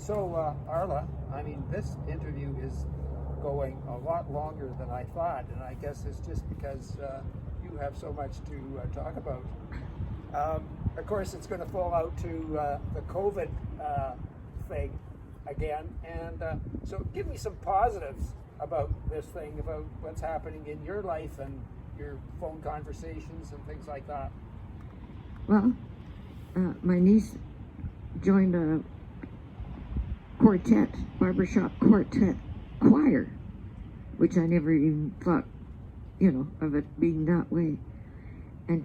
So, Arla, I mean, this interview is going a lot longer than I thought, and I guess it's just because you have so much to talk about. Of course, it's going to fall out to the COVID thing again, and so give me some positives about this thing, about what's happening in your life and your phone conversations and things like that. Well, my niece joined a barbershop quartet choir, which I never even thought, of it being that way. And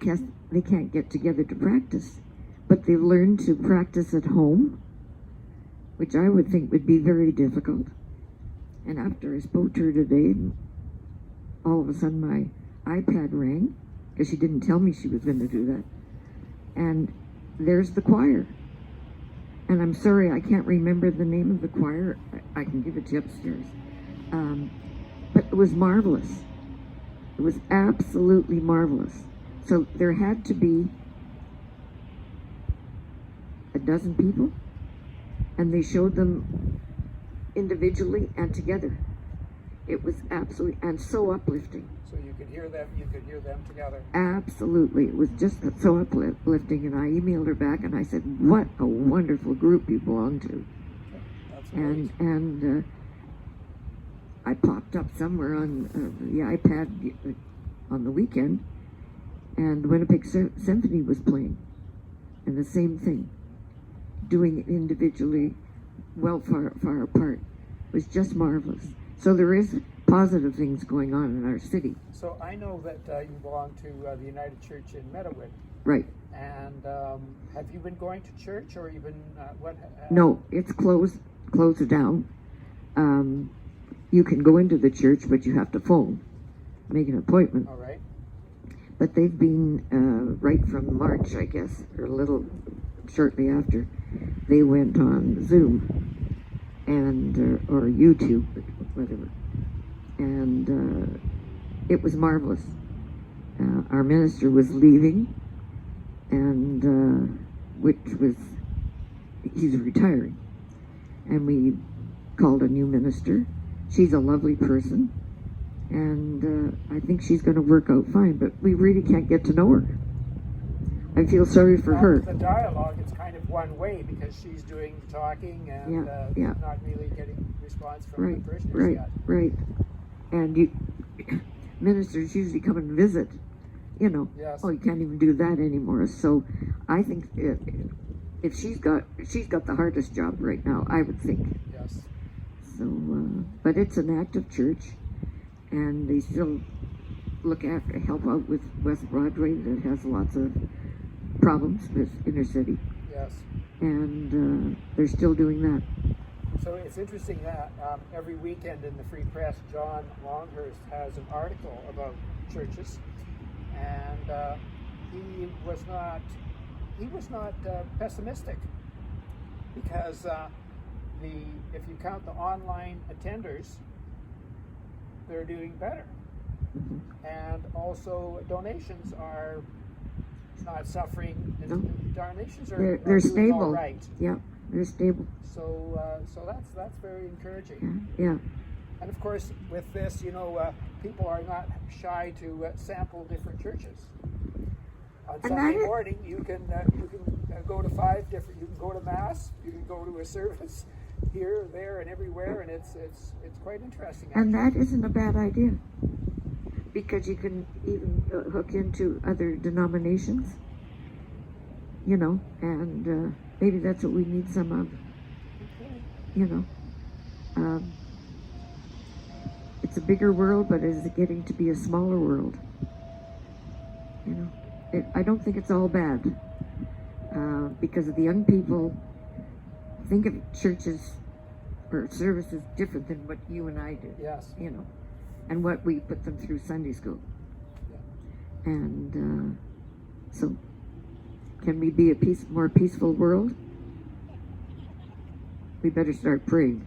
they can't get together to practice, but they've learned to practice at home, which I would think would be very difficult. And after I spoke to her today, all of a sudden my iPad rang, because she didn't tell me she was going to do that. And there's the choir. And I'm sorry, I can't remember the name of the choir. I can give it to you upstairs. But it was marvelous. It was absolutely marvelous. So there had to be a dozen people, and they showed them individually and together. It was absolutely, and so uplifting. So you could hear them together. Absolutely. It was just so uplifting, and I emailed her back and I said, what a wonderful group you belong to. That's and I popped up somewhere on the iPad on the weekend, and Winnipeg Symphony was playing, and the same thing, doing it individually, far apart. It was just marvelous. So there is positive things going on in our city. So I know that you belong to the United Church in Meadowood. Right. And have you been going to church, or even what? No, it's closed down. You can go into the church, but you have to phone, make an appointment. All right. But they've been right from March, I guess, or a little shortly after, they went on Zoom and or YouTube, whatever, and it was marvelous. Our minister was leaving, and he's retiring, and we called a new minister. She's a lovely person, and I think she's going to work out fine, but we really can't get to know her. I feel sorry for her. The dialogue is kind of one way, because she's doing the talking and not really getting response from the parishioners yet. Right. And ministers usually come and visit, Yes. Oh, you can't even do that anymore. So I think if she's got the hardest job right now, I would think. Yes. So, but it's an active church, and they still help out with West Broadway that has lots of problems with inner city. Yes. And they're still doing that. So it's interesting that every weekend in the Free Press, John Longhurst has an article about churches, and he was not pessimistic, because if you count the online attenders, they're doing better, and also donations are not suffering. No. Donations are They're doing stable. all right. Yeah, they're stable. So that's very encouraging. Yeah. And of course, with this, people are not shy to sample different churches. On Sunday morning, you can go to 5 different. You can go to mass. You can go to a service here, there, and everywhere, and it's quite interesting. And that isn't a bad idea, because you can even hook into other denominations, and maybe that's what we need some of. It's a bigger world, but is it getting to be a smaller world? I don't think it's all bad, because the young people think of churches or services different than what you and I do. Yes. And what we put them through Sunday school. Yeah. And so, can we be a more peaceful world? We better start praying.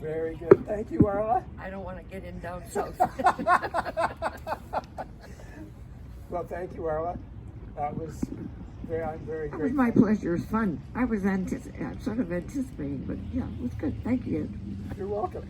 Very good. Thank you, Arla. I don't want to get in down south. Well, thank you, Arla. That was I'm very That was grateful. my pleasure. It was fun. I was sort of anticipating, but yeah, it was good. Thank you. You're welcome.